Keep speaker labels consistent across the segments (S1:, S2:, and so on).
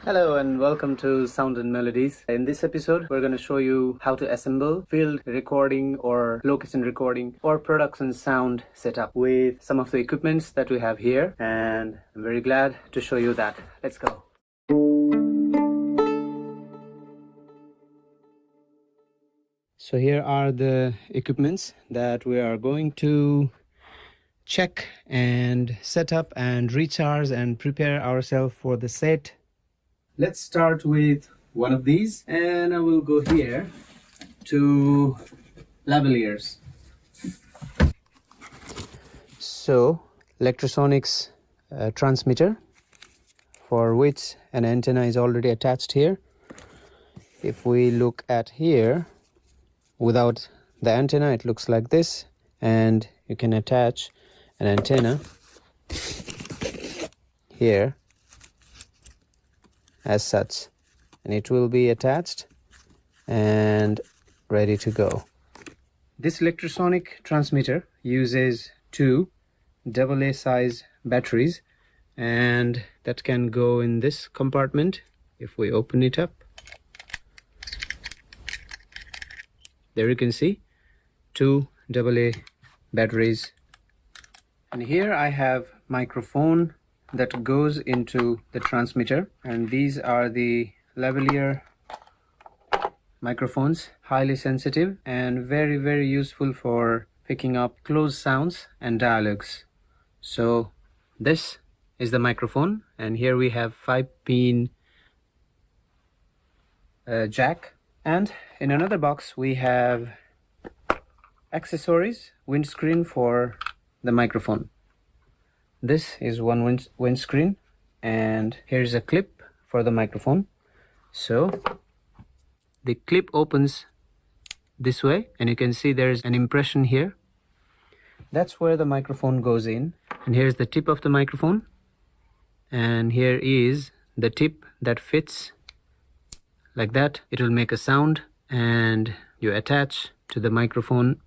S1: Hello and welcome to Sound and Melodies. In this episode, we're going to show you how to assemble field recording or location recording or production sound setup with some of the equipments that we have here, and I'm very glad to show you that. Let's go. So here are the equipments that we are going to check and set up and recharge and prepare ourselves for the set. Let's start with one of these, and I will go here to Lavaliers. So Lectrosonics transmitter, for which an antenna is already attached here. If we look at here, without the antenna it looks like this, and you can attach an antenna here as such, and it will be attached and ready to go. This electrosonic transmitter uses two AA size batteries, and that can go in this compartment. If we open it up, there you can see two AA batteries. And here I have microphone that goes into the transmitter, and these are the Lavalier microphones, highly sensitive and very useful for picking up close sounds and dialogues. So this is the microphone, and here we have 5-pin jack, and in another box we have accessories, windscreen for the microphone. This is one windscreen, and here's a clip for the microphone. So the clip opens this way, and you can see there's an impression here. That's where the microphone goes in, and here's the tip of the microphone, and here is the tip that fits like that. It will make a sound, and you attach to the microphone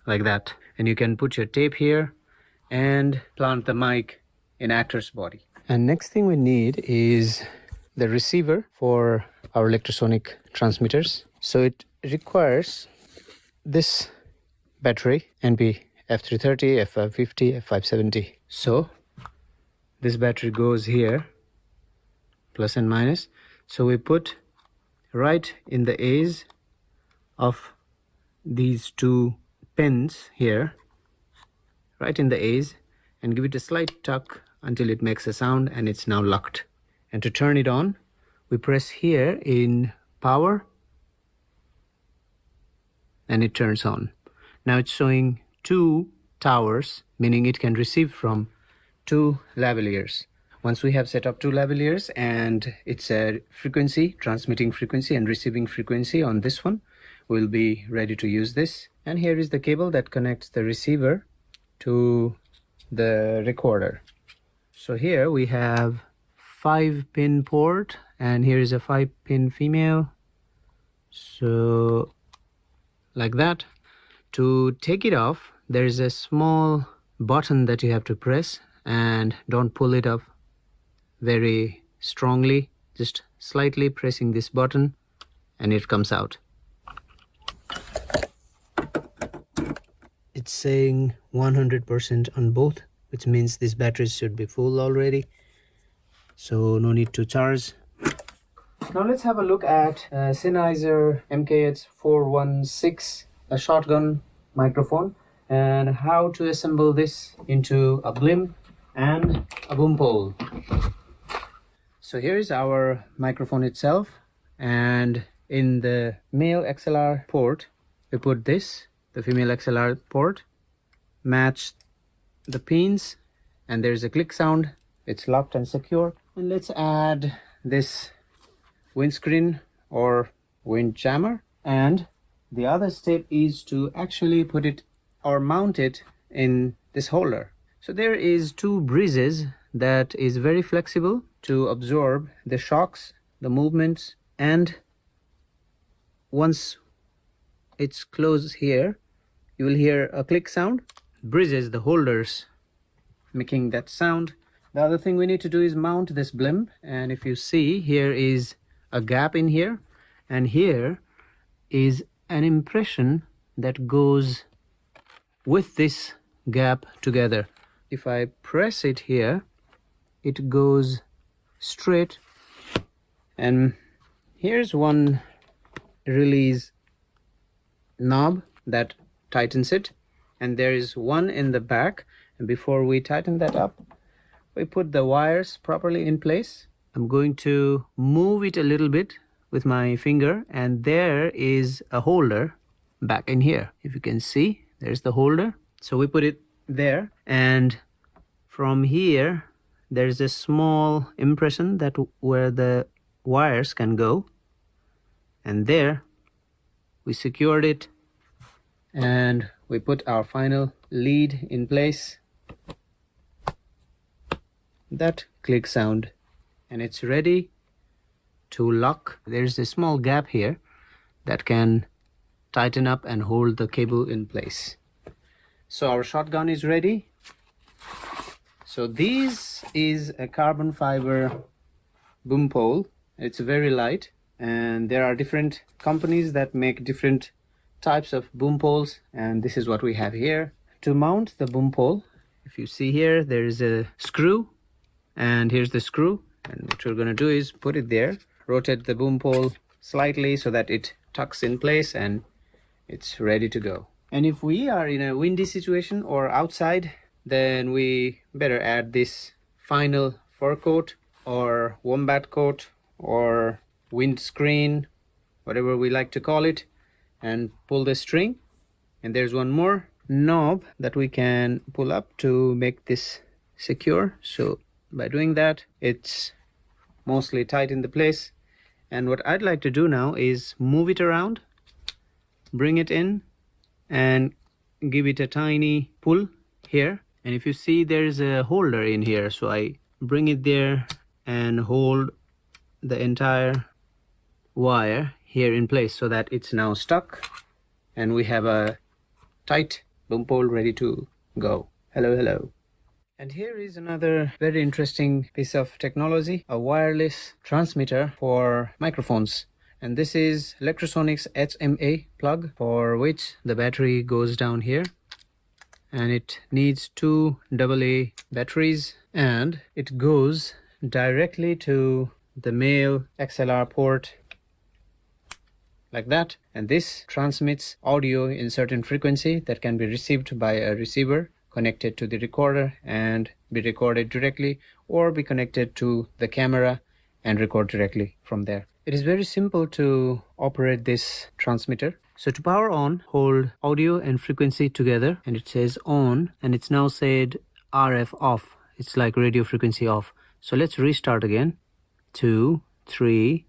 S1: like that, and you can put your tape here and plant the mic in actor's body. And next thing we need is the receiver for our electrosonic transmitters. So it requires this battery, NP F330, F550, F570. So this battery goes here, plus and minus. So we put right in the A's of these two pins here, right in the A's, and give it a slight tuck until it makes a sound, and it's now locked. And to turn it on, we press here in power, and it turns on. Now it's showing two towers, meaning it can receive from two lavaliers. Once we have set up two lavaliers, and it's a frequency, transmitting frequency and receiving frequency on this one, we'll be ready to use this. And here is the cable that connects the receiver to the recorder. So here we have 5-pin port, and here is a 5-pin female. So like that. To take it off, there is a small button that you have to press, and don't pull it up very strongly, just slightly pressing this button, and it comes out. It's saying 100% on both, which means these batteries should be full already, so no need to charge. Now let's have a look at Sennheiser MKH416, a shotgun microphone, and how to assemble this into a blimp and a BoomPole. So here is our microphone itself, and in the male XLR port we put this, the female XLR port, match the pins, and there's a click sound. It's locked and secure. And let's add this windscreen or wind jammer, and the other step is to actually put it or mount it in this holder. So there is two breezes that is very flexible to absorb the shocks, the movements, and once it's closed here, you will hear a click sound. Breezes, the holders, making that sound. The other thing we need to do is mount this blimp, and if you see, here is a gap in here, and here is an impression that goes with this gap together. If I press it here, it goes straight, and here's one release knob that tightens it, and there is one in the back, and before we tighten that up, we put the wires properly in place. I'm going to move it a little bit with my finger, and there is a holder back in here. If you can see, there's the holder. So we put it there, and from here there's a small impression that where the wires can go, and there we secured it, and we put our final lead in place. That click sound, and it's ready to lock. There's a small gap here that can tighten up and hold the cable in place. So our shotgun is ready. So this is a carbon fiber BoomPole. It's very light, and there are different companies that make different types of BoomPoles, and this is what we have here. To mount the BoomPole, if you see here, there is a screw, and here's the screw, and what we're going to do is put it there, rotate the BoomPole slightly so that it tucks in place, and it's ready to go. And if we are in a windy situation or outside, then we better add this final fur coat or wombat coat or windscreen, whatever we like to call it, and pull the string. And there's one more knob that we can pull up to make this secure. So by doing that, it's mostly tight in the place. And what I'd like to do now is move it around, bring it in, and give it a tiny pull here. And if you see, there's a holder in here, so I bring it there and hold the entire wire here in place so that it's now stuck, and we have a tight BoomPole ready to go. Hello. And here is another very interesting piece of technology, a wireless transmitter for microphones. And this is Lectrosonics HMA plug, for which the battery goes down here, and it needs 2 AA batteries, and it goes directly to the male XLR port like that, and this transmits audio in certain frequency that can be received by a receiver connected to the recorder and be recorded directly, or be connected to the camera and record directly from there. It is very simple to operate this transmitter. So to power on, hold audio and frequency together, and it says on, and it's now said RF off. It's like radio frequency off. So let's restart again. 2, 3.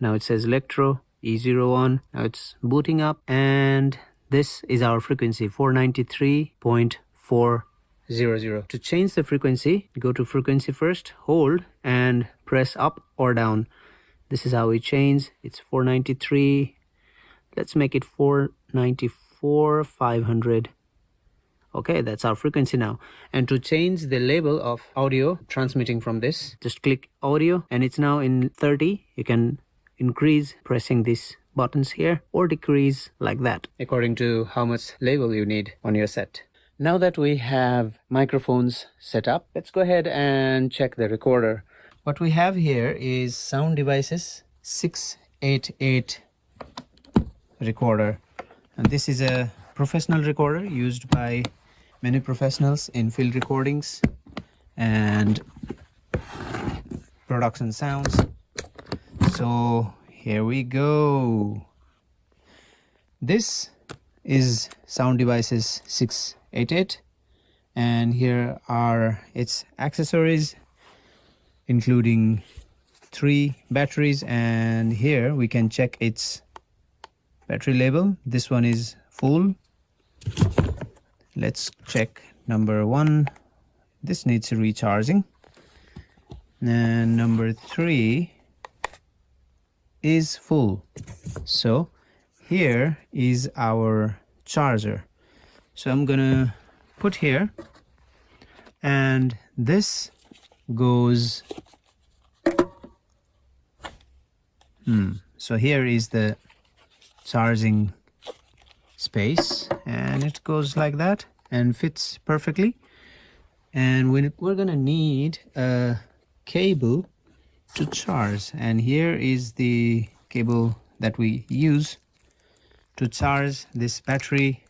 S1: Now it says Electro E01. Now it's booting up, and this is our frequency, 493.400. To change the frequency, go to frequency first, hold, and press up or down. This is how we change. It's 493. Let's make it 494,500. Okay, that's our frequency now. And to change the label of audio transmitting from this, just click audio, and it's now in 30. You can increase pressing these buttons here, or decrease like that, according to how much label you need on your set. Now that we have microphones set up, let's go ahead and check the recorder. What we have here is Sound Devices 688 recorder, and this is a professional recorder used by many professionals in field recordings and production sounds. So here we go. This is Sound Devices 688, and here are its accessories, including 3 batteries, and here we can check its battery label. This one is full. Let's check number 1. This needs recharging, and number 3 is full. So here is our charger. So I'm gonna put here, and this goes so here is the charging space, and it goes like that and fits perfectly. And we're gonna need a cable to charge, and here is the cable that we use to charge this battery.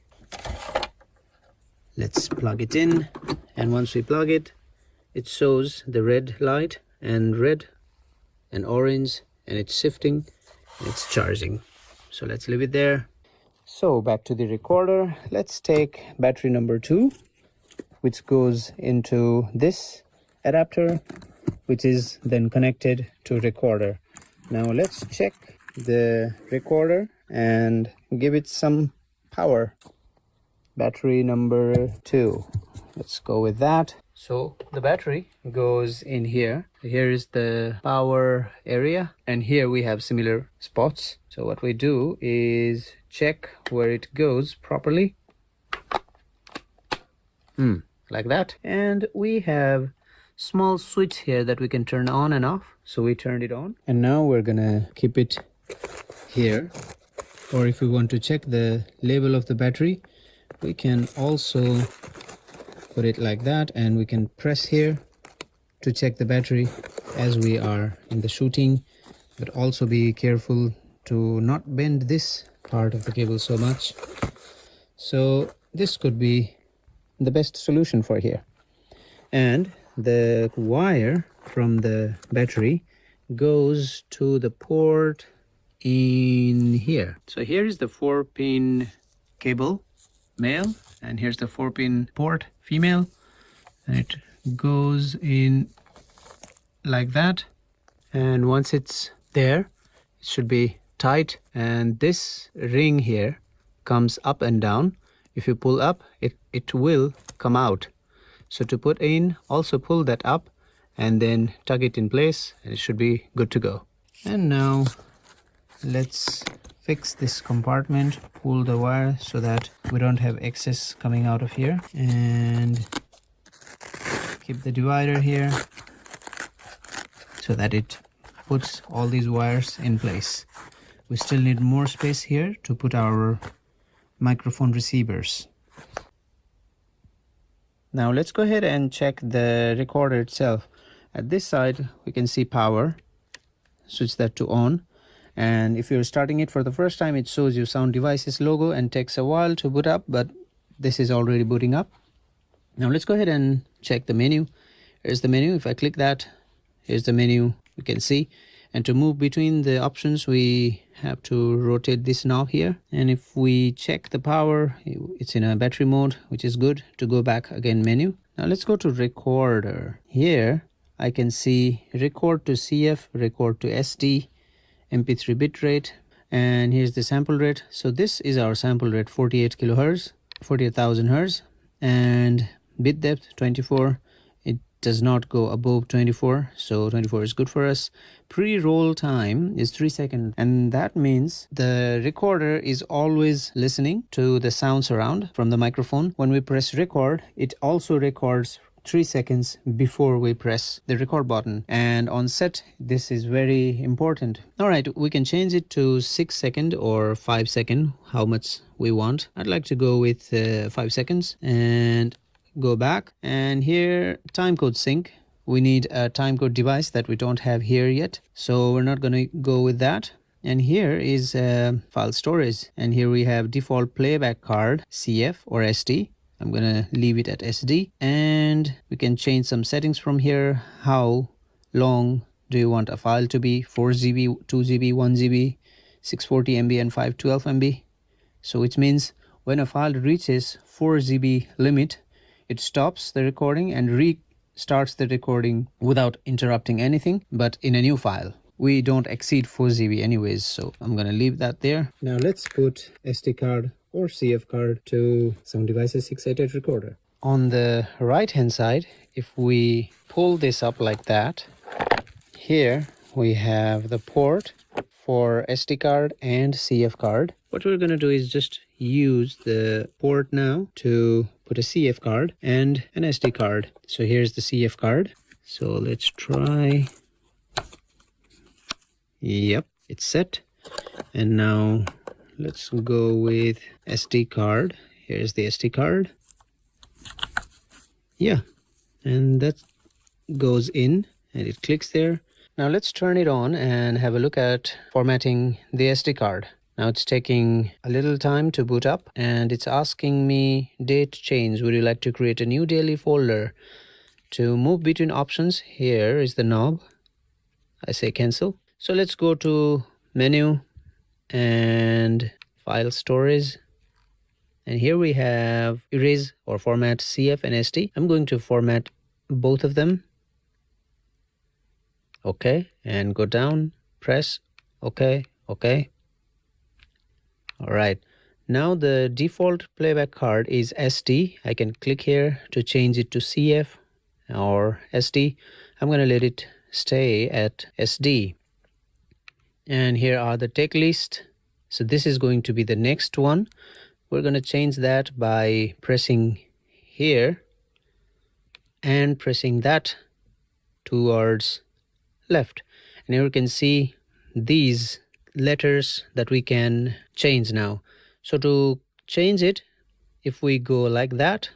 S1: Let's plug it in, and once we plug it, it shows the red light and red and orange, and it's shifting and it's charging. So let's leave it there. So back to the recorder. Let's take battery number 2, which goes into this adapter, which is then connected to recorder. Now let's check the recorder and give it some power. Battery number 2, let's go with that. So the battery goes in here. Here is the power area, and here we have similar spots. So what we do is check where it goes properly, like that. And we have small switch here that we can turn on and off, so we turned it on, and now we're gonna keep it here. Or if we want to check the level of the battery, we can also put it like that, and we can press here to check the battery as we are in the shooting. But also be careful to not bend this part of the cable so much. So this could be the best solution for here. And the wire from the battery goes to the port in here. So here is the 4-pin cable, male, and here's the 4-pin port, female, and it goes in like that. And once it's there, it should be tight, and this ring here comes up and down. If you pull up, it will come out. So to put in, also pull that up and then tug it in place, and it should be good to go. And now let's fix this compartment, pull the wire so that we don't have excess coming out of here, and keep the divider here so that it puts all these wires in place. We still need more space here to put our microphone receivers. Now let's go ahead and check the recorder itself. At this side we can see power, switch that to on, and if you're starting it for the first time, it shows you sound devices logo and takes a while to boot up, but this is already booting up. Now let's go ahead and check the menu. Here's the menu. If I click that, here's the menu, you can see. And to move between the options, we have to rotate this knob here. And if we check the power, it's in a battery mode, which is good. To go back again, menu. Now let's go to recorder. Here I can see record to CF, record to SD, MP3 bitrate, and here's the sample rate. So this is our sample rate, 48 kilohertz, 48,000 hertz, and bit depth 24. It does not go above 24, so 24 is good for us. Pre-roll time is 3 seconds, and that means the recorder is always listening to the sounds around from the microphone. When we press record, it also records 3 seconds before we press the record button, and on set this is very important. All right, we can change it to 6 seconds or 5 seconds, how much we want. I'd like to go with 5 seconds and go back, and here timecode sync. We need a timecode device that we don't have here yet, so we're not going to go with that. And here is file storage, and here we have default playback card, CF or SD. I'm gonna leave it at SD, and we can change some settings from here. How long do you want a file to be? 4 GB, 2 GB, 1 GB, 640 MB and 512 MB. So which means when a file reaches 4 GB limit, it stops the recording and restarts the recording without interrupting anything, but in a new file. We don't exceed 4 GB anyways, so I'm gonna leave that there. Now let's put SD card or CF card to Sound Devices 688 recorder. On the right hand side, if we pull this up like that, here we have the port for SD card and CF card. What we're going to do is just use the port now to put a CF card and an SD card. So here's the CF card. So let's try. Yep, it's set. And now let's go with SD card. Here's the SD card. Yeah, and that goes in and it clicks there. Now let's turn it on and have a look at formatting the SD card. Now it's taking a little time to boot up and it's asking me date change. Would you like to create a new daily folder? To move between options, here is the knob. I say cancel. So let's go to menu and file storage. And here we have erase or format CF and SD. I'm going to format both of them. Okay, and go down, press OK, OK. All right, now the default playback card is SD. I can click here to change it to CF or SD. I'm going to let it stay at SD. And here are the take list. So this is going to be the next one. We're going to change that by pressing here and pressing that towards left. And here you can see these letters that we can change now. So to change it, if we go like that,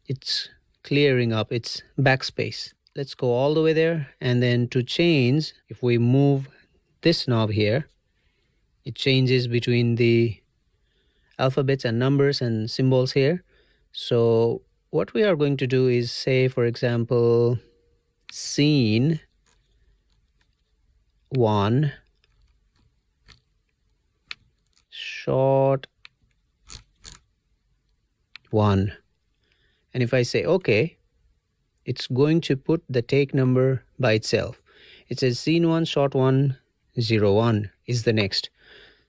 S1: it's clearing up, it's backspace. Let's go all the way there. And then to change, if we move this knob here, it changes between the alphabets and numbers and symbols here. So what we are going to do is say, for example, scene 1 short 1. And if I say OK, it's going to put the take number by itself. It says scene 1 short 1 0 1 is the next.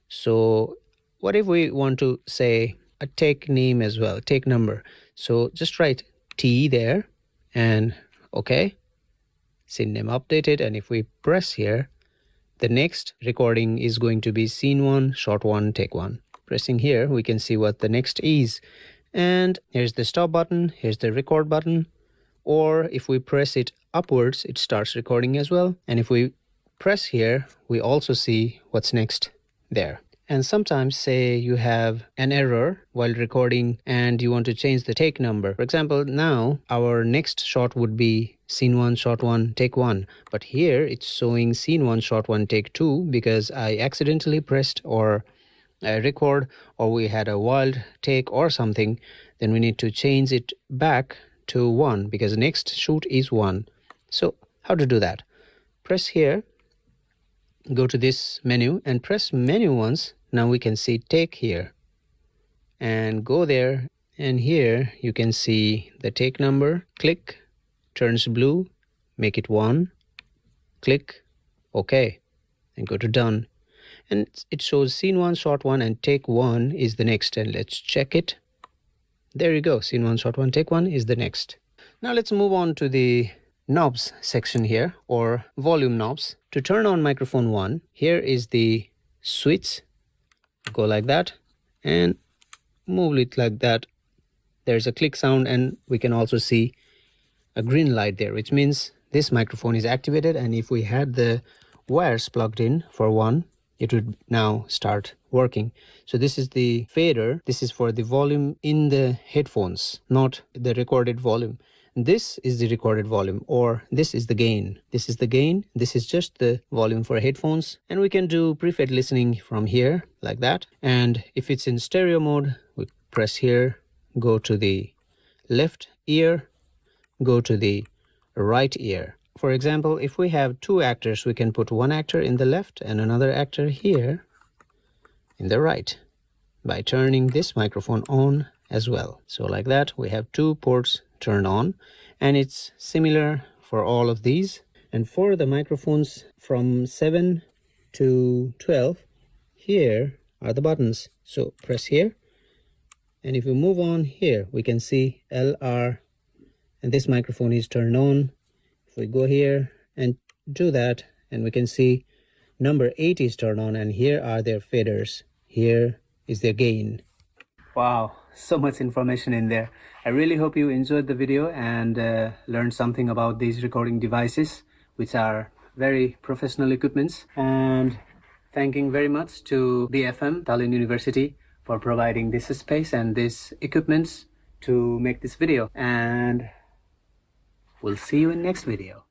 S1: So what if we want to say a take name as well, take number? So just write T there and OK. Scene name updated, and if we press here, the next recording is going to be scene 1 short 1 take 1. Pressing here, we can see what the next is. And here's the stop button, here's the record button. Or if we press it upwards, it starts recording as well. And if we press here, we also see what's next there. And sometimes say you have an error while recording and you want to change the take number. For example, now our next shot would be scene 1 shot 1 take 1, but here it's showing scene 1 shot 1 take 2 because I accidentally pressed or record, or we had a wild take or something. Then we need to change it back to 1 because next shoot is 1. So how to do that? Press here, go to this menu and press menu once. Now we can see take here and go there, and here you can see the take number. Click, turns blue, make it 1, click OK and go to done, and it shows scene 1 shot 1 and take 1 is the next. And let's check it. There you go, scene 1 shot 1 take 1 is the next. Now let's move on to the knobs section here, or volume knobs. To turn on microphone 1, here is the switch. Go like that and move it like that. There's a click sound, and we can also see a green light there, which means this microphone is activated. And if we had the wires plugged in for 1, it would now start working. So this is the fader. This is for the volume in the headphones, not the recorded volume. This is the recorded volume, or this is the gain. This is the gain. This is just the volume for headphones. And we can do preset listening from here like that. And if it's in stereo mode, we press here, go to the left ear, go to the right ear. For example, if we have 2 actors, we can put 1 actor in the left and another actor here in the right by turning this microphone on as well. So like that, we have 2 ports turned on, and it's similar for all of these. And for the microphones from 7 to 12, here are the buttons. So press here, and if we move on here, we can see LR, and this microphone is turned on. If we go here and do that, and we can see number 8 is turned on, and here are their faders. Here is their gain. Wow, so much information in there. I really hope you enjoyed the video and learned something about these recording devices, which are very professional equipments. And thanking very much to BFM, Tallinn University, for providing this space and these equipments to make this video. And we'll see you in next video.